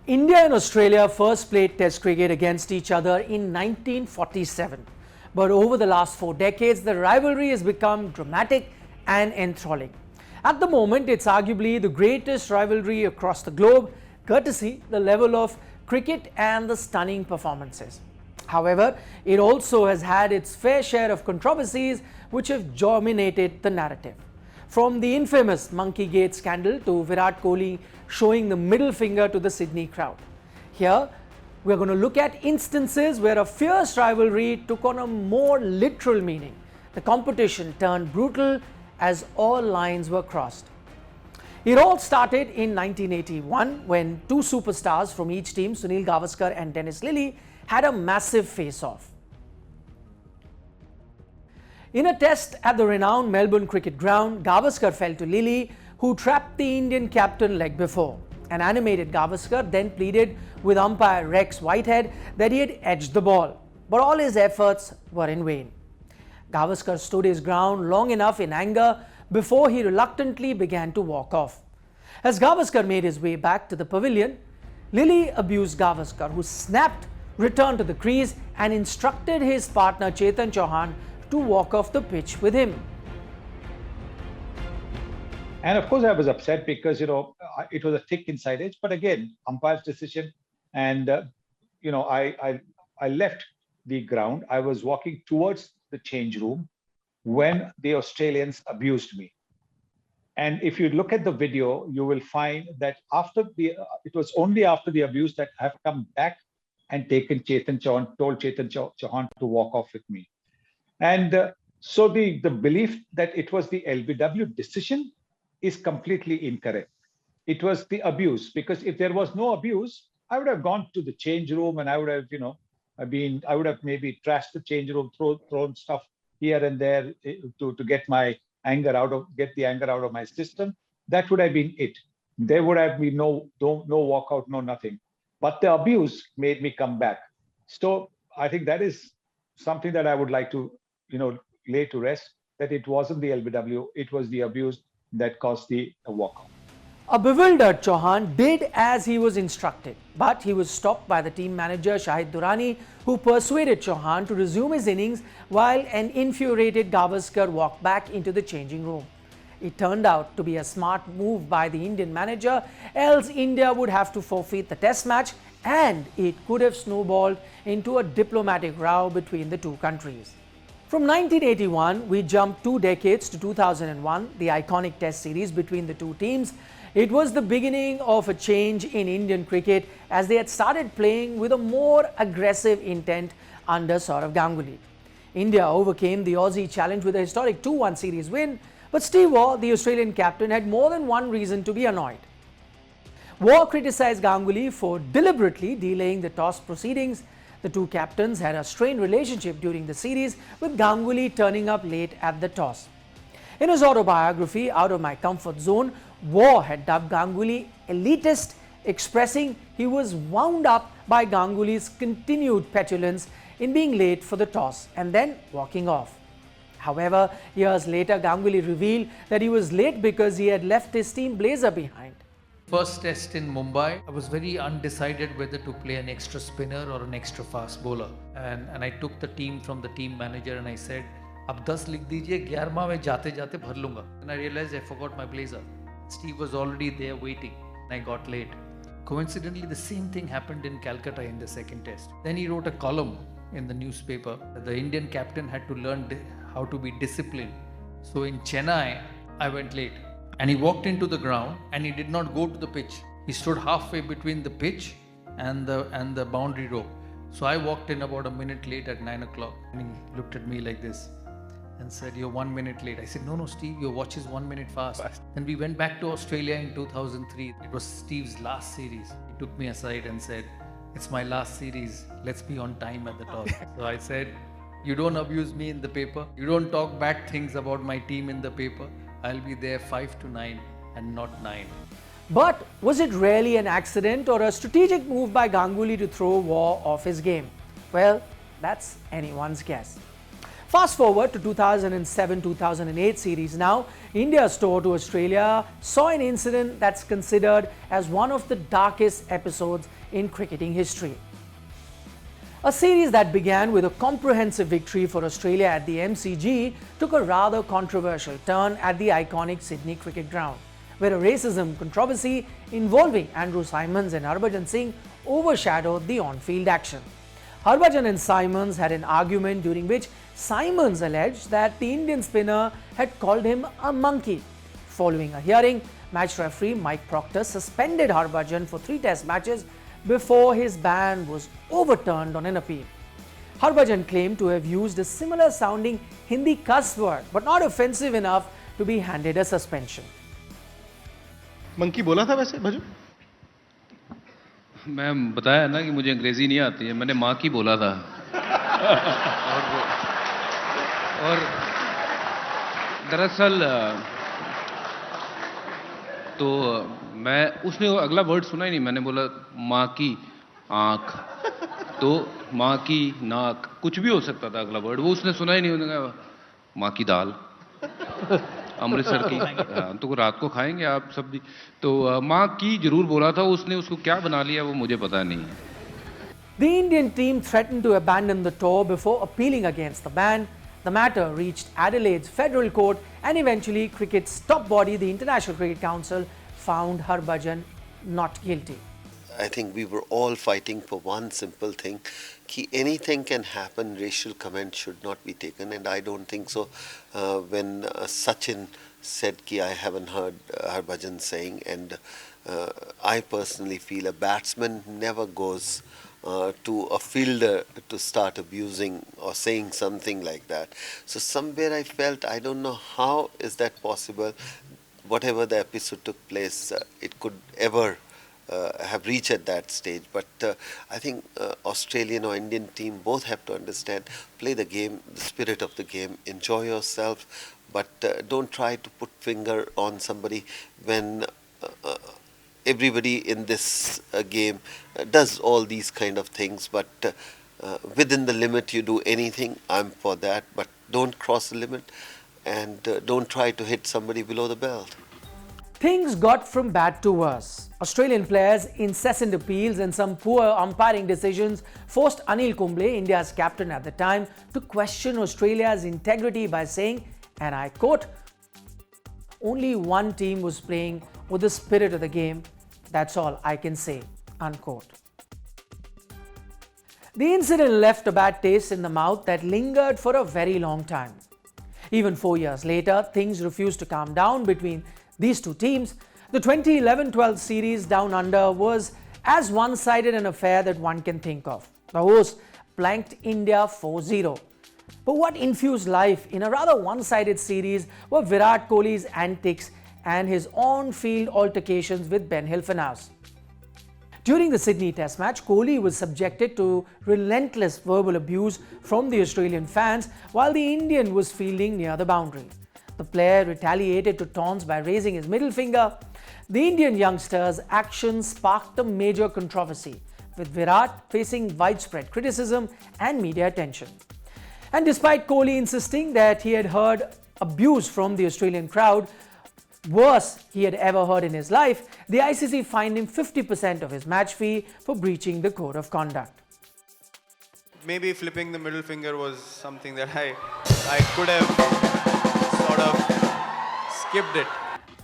India and Australia first played Test cricket against each other in 1947. But over the last 4 decades, the rivalry has become dramatic and enthralling. At the moment, it's arguably the greatest rivalry across the globe, courtesy the level of cricket and the stunning performances. However, it also has had its fair share of controversies which have dominated the narrative. From the infamous Monkeygate scandal to Virat Kohli showing the middle finger to the Sydney crowd. Here, we are going to look at instances where a fierce rivalry took on a more literal meaning. The competition turned brutal as all lines were crossed. It all started in 1981 when two superstars from each team, Sunil Gavaskar and Dennis Lillee, had a massive face-off. In a test at the renowned Melbourne cricket ground, Gavaskar fell to Lillee, who trapped the Indian captain leg before. An animated Gavaskar then pleaded with umpire Rex Whitehead that he had edged the ball, but all his efforts were in vain. Gavaskar stood his ground long enough in anger before he reluctantly began to walk off. As Gavaskar made his way back to the pavilion, Lillee abused Gavaskar, who snapped, returned to the crease and instructed his partner Chetan Chauhan to walk off the pitch with him. And of course, I was upset because, it was a thick inside edge. But again, umpire's decision. And, I left the ground. I was walking towards the change room when the Australians abused me. And if you look at the video, you will find that it was only after the abuse that I have come back and taken Chetan Chauhan, told Chetan Chauhan to walk off with me. And so the belief that it was the LBW decision is completely incorrect. It was the abuse, because if there was no abuse, I would have gone to the change room and I would have, I would have maybe trashed the change room, thrown stuff here and there to get the anger out of my system. That would have been it. There would have been no walkout, no nothing. But the abuse made me come back. So I think that is something that I would like to, lay to rest, that it wasn't the LBW, it was the abuse that caused the walkout. A bewildered Chauhan did as he was instructed, but he was stopped by the team manager Shahid Durrani, who persuaded Chauhan to resume his innings while an infuriated Gavaskar walked back into the changing room. It turned out to be a smart move by the Indian manager, else India would have to forfeit the test match and it could have snowballed into a diplomatic row between the two countries. From 1981, we jumped 2 decades to 2001, the iconic test series between the two teams. It was the beginning of a change in Indian cricket as they had started playing with a more aggressive intent under Sourav Ganguly. India overcame the Aussie challenge with a historic 2-1 series win, but Steve Waugh, the Australian captain, had more than one reason to be annoyed. Waugh criticized Ganguly for deliberately delaying the toss proceedings. The two captains had a strained relationship during the series, with Ganguly turning up late at the toss. In his autobiography, Out of My Comfort Zone, Waugh had dubbed Ganguly elitist, expressing he was wound up by Ganguly's continued petulance in being late for the toss and then walking off. However, years later, Ganguly revealed that he was late because he had left his team blazer behind. First test in Mumbai, I was very undecided whether to play an extra spinner or an extra fast bowler. And I took the team from the team manager and I said, "Ab 10 लिख दीजिए, 11वां मैं जाते जाते भर लूँगा." And I realized I forgot my blazer. Steve was already there waiting and I got late. Coincidentally, the same thing happened in Calcutta in the second test. Then he wrote a column in the newspaper that the Indian captain had to learn how to be disciplined. So in Chennai, I went late. And he walked into the ground and he did not go to the pitch. He stood halfway between the pitch and the boundary rope. So I walked in about a minute late at 9 o'clock and he looked at me like this and said, "You're 1 minute late." I said, No, Steve, your watch is 1 minute fast. Then we went back to Australia in 2003. It was Steve's last series. He took me aside and said, "It's my last series. Let's be on time at the toss." So I said, "You don't abuse me in the paper. You don't talk bad things about my team in the paper. I'll be there 5 to 9 and not 9. But was it really an accident or a strategic move by Ganguly to throw Waugh off his game? Well, that's anyone's guess. Fast forward to 2007-2008 series now, India's tour to Australia saw an incident that's considered as one of the darkest episodes in cricketing history. A series that began with a comprehensive victory for Australia at the MCG took a rather controversial turn at the iconic Sydney cricket ground, where a racism controversy involving Andrew Symonds and Harbhajan Singh overshadowed the on-field action. Harbhajan and Symonds had an argument during which Symonds alleged that the Indian spinner had called him a monkey. Following a hearing, match referee Mike Proctor suspended Harbhajan for 3 test matches before his ban was overturned on an appeal. Harbhajan claimed to have used a similar sounding Hindi cuss word but not offensive enough to be handed a suspension. Monkey बोला था वैसे भजू? मैं बताया ना कि मुझे अंग्रेजी नहीं आती है, मैंने माँ की बोला था। और दरअसल तो मैं उसने अगला वर्ड सुना ही नहीं, मैंने बोला माँ की आँख, तो माँ की नाक, कुछ भी हो सकता था अगला वर्ड, वो उसने सुना ही नहीं। उसने कहा माँ की दाल, अमृतसर की, तो रात को खाएंगे आप सब्जी, तो माँ की जरूर बोला था, उसने उसको क्या बना लिया वो मुझे पता नहीं है। The Indian team threatened to abandon the tour before appealing against the ban. The matter reached Adelaide's federal court and eventually cricket's top body, the International Cricket Council, found Harbhajan not guilty. I think we were all fighting for one simple thing, कि anything can happen, racial comment should not be taken, and I don't think so. When Sachin said कि I haven't heard Harbhajan saying, and I personally feel a batsman never goes to a fielder to start abusing or saying something like that. So somewhere I felt, I don't know how is that possible, whatever the episode took place, it could ever have reached at that stage. But I think Australian or Indian team both have to understand, play the game, the spirit of the game, enjoy yourself, but don't try to put finger on somebody when everybody in this game does all these kind of things. But within the limit you do anything, I'm for that, but don't cross the limit and don't try to hit somebody below the belt. Things got from bad to worse. Australian players' incessant appeals and some poor umpiring decisions forced Anil Kumble, India's captain at the time, to question Australia's integrity by saying, and I quote, "Only one team was playing with the spirit of the game. That's all I can say," unquote. The incident left a bad taste in the mouth that lingered for a very long time. Even 4 years later, things refused to calm down between these two teams. The 2011-12 series down under was as one-sided an affair that one can think of. The hosts blanked India 4-0. But what infused life in a rather one-sided series were Virat Kohli's antics and his on-field altercations with Ben Hilfenhaus. During the Sydney Test match, Kohli was subjected to relentless verbal abuse from the Australian fans while the Indian was fielding near the boundary. The player retaliated to taunts by raising his middle finger. The Indian youngster's actions sparked a major controversy, with Virat facing widespread criticism and media attention. And despite Kohli insisting that he had heard abuse from the Australian crowd, worse he had ever heard in his life, the ICC fined him 50% of his match fee for breaching the code of conduct. Maybe flipping the middle finger was something that I could have sort of skipped it.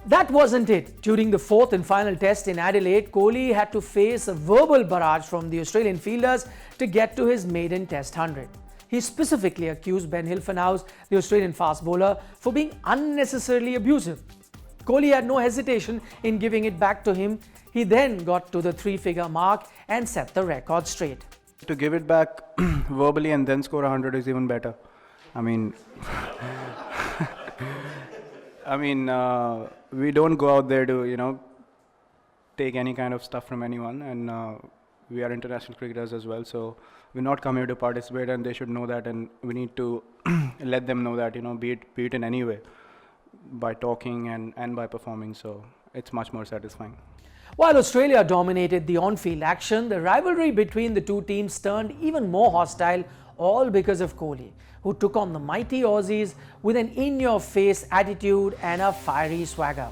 That wasn't it. During the fourth and final test in Adelaide, Kohli had to face a verbal barrage from the Australian fielders to get to his maiden Test 100. He specifically accused Ben Hilfenhaus, the Australian fast bowler, for being unnecessarily abusive. Kohli had no hesitation in giving it back to him. He then got to the 3-figure mark and set the record straight. To give it back verbally and then score 100 is even better. I mean, we don't go out there to, take any kind of stuff from anyone, and we are international cricketers as well, so we're not come here to participate, and they should know that, and we need to let them know that, be it in any way, by talking and by performing, so it's much more satisfying. While Australia dominated the on-field action, the rivalry between the two teams turned even more hostile all because of Kohli, who took on the mighty Aussies with an in-your-face attitude and a fiery swagger.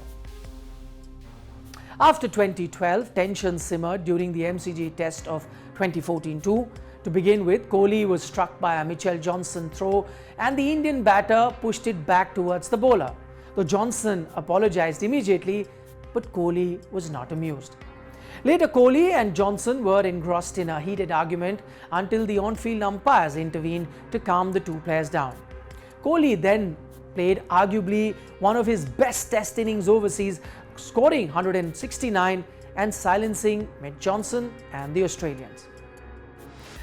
After 2012, tensions simmered during the MCG Test of 2014 too. To begin with, Kohli was struck by a Mitchell Johnson throw and the Indian batter pushed it back towards the bowler. Though Johnson apologised immediately, but Kohli was not amused. Later, Kohli and Johnson were engrossed in a heated argument until the on-field umpires intervened to calm the two players down. Kohli then played arguably one of his best Test innings overseas, scoring 169 and silencing Mitch Johnson and the Australians.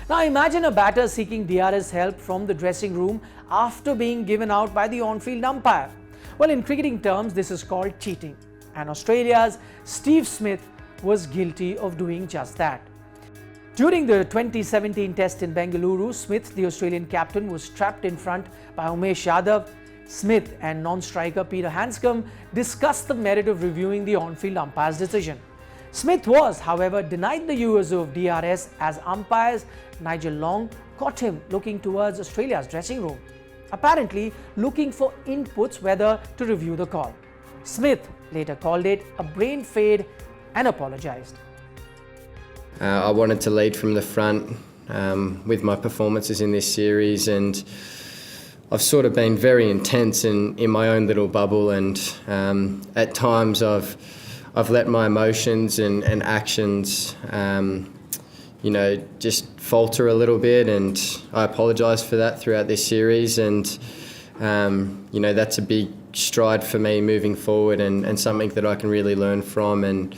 Now imagine a batter seeking DRS help from the dressing room after being given out by the on-field umpire. Well, in cricketing terms, this is called cheating, and Australia's Steve Smith was guilty of doing just that. During the 2017 Test in Bengaluru, Smith, the Australian captain, was trapped in front by Umesh Yadav. Smith and non-striker Peter Handscomb discussed the merit of reviewing the on-field umpire's decision. Smith was, however, denied the use of DRS as umpires Nigel Long caught him looking towards Australia's dressing room, apparently looking for inputs whether to review the call. Smith later called it a brain fade and apologised. I wanted to lead from the front with my performances in this series, and I've sort of been very intense in my own little bubble, and at times I've let my emotions and actions just falter a little bit, and I apologise for that throughout this series, and that's a big stride for me moving forward, and something that I can really learn from and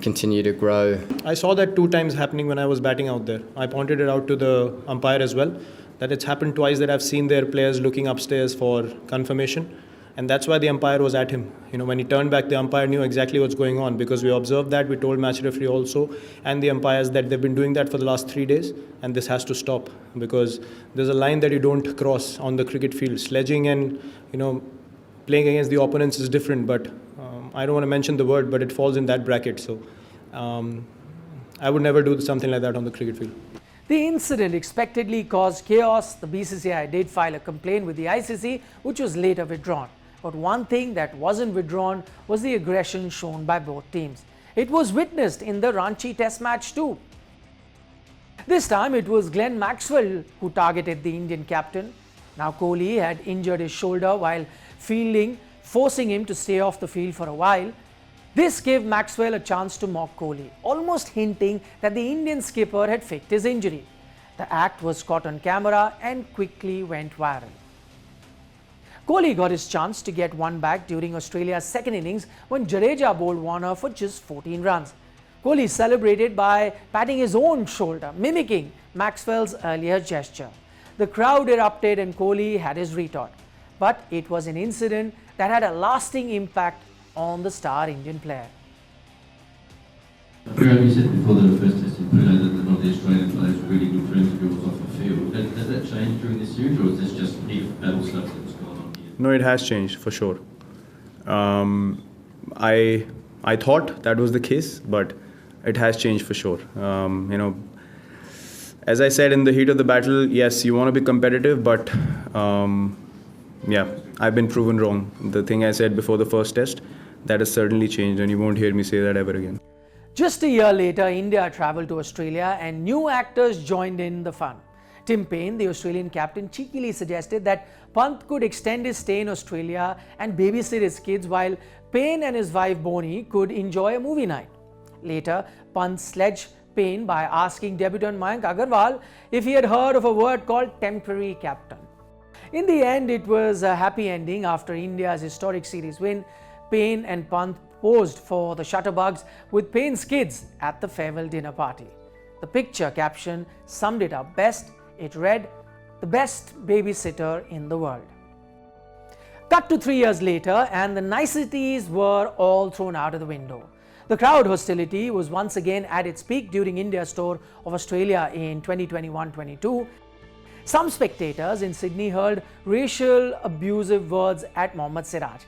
continue to grow. I saw that 2 times happening when I was batting out there. I pointed it out to the umpire as well, that it's happened twice that I've seen their players looking upstairs for confirmation, and that's why the umpire was at him. When he turned back, the umpire knew exactly what's going on, because we observed that. We told match referee also and the umpires that they've been doing that for the last 3 days, and this has to stop, because there's a line that you don't cross on the cricket field. Sledging and playing against the opponents is different, but I don't want to mention the word, but it falls in that bracket. So I would never do something like that on the cricket field. The incident expectedly caused chaos. The BCCI did file a complaint with the ICC, which was later withdrawn. But one thing that wasn't withdrawn was the aggression shown by both teams. It was witnessed in the Ranchi Test match too. This time it was Glenn Maxwell who targeted the Indian captain. Now Kohli had injured his shoulder while fielding, forcing him to stay off the field for a while. This gave Maxwell a chance to mock Kohli, almost hinting that the Indian skipper had faked his injury. The act was caught on camera and quickly went viral. Kohli got his chance to get one back during Australia's second innings when Jadeja bowled Warner for just 14 runs. Kohli celebrated by patting his own shoulder, mimicking Maxwell's earlier gesture. The crowd erupted and Kohli had his retort. But it was an incident that had a lasting impact on the star Indian player. Virat, you said before the first test you put out that none of the Australian players were really good friends of yours off the field. Has that changed during this series, or is this just if battle stuff that's going on here? No, it has changed for sure. I thought that was the case, but it has changed for sure. As I said, in the heat of the battle, yes, you want to be competitive, but I've been proven wrong. The thing I said before the first test, that has certainly changed, and you won't hear me say that ever again. Just a year later, India travelled to Australia and new actors joined in the fun. Tim Paine, the Australian captain, cheekily suggested that Pant could extend his stay in Australia and babysit his kids while Paine and his wife Bonnie could enjoy a movie night. Later, Pant sledged Paine by asking debutant Mayank Agarwal if he had heard of a word called temporary captain. In the end, it was a happy ending. After India's historic series win, Paine and Pant posed for the Shutterbugs with Paine's kids at the farewell dinner party. The picture caption summed it up best. It read, "The best babysitter in the world." Cut to 3 years later, and the niceties were all thrown out of the window. The crowd hostility was once again at its peak during India's tour of Australia in 2021-22. Some spectators in Sydney heard racial abusive words at Mohammad Siraj.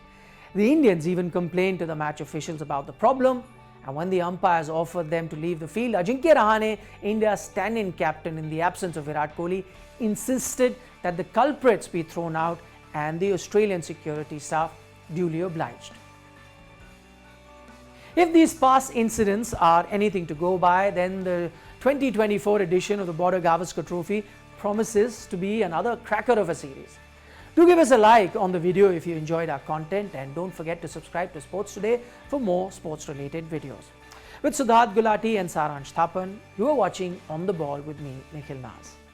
The Indians even complained to the match officials about the problem, And when the umpires offered them to leave the field, Ajinkya Rahane, India's stand-in captain in the absence of Virat Kohli, insisted that the culprits be thrown out, and the Australian security staff duly obliged. If these past incidents are anything to go by, then the 2024 edition of the Border Gavaskar Trophy promises to be another cracker of a series. Do give us a like on the video if you enjoyed our content, and don't forget to subscribe to Sports Today for more sports related videos. With Siddharth Gulati and Saransh Thapan, you are watching On the Ball with me, Nikhilnaz.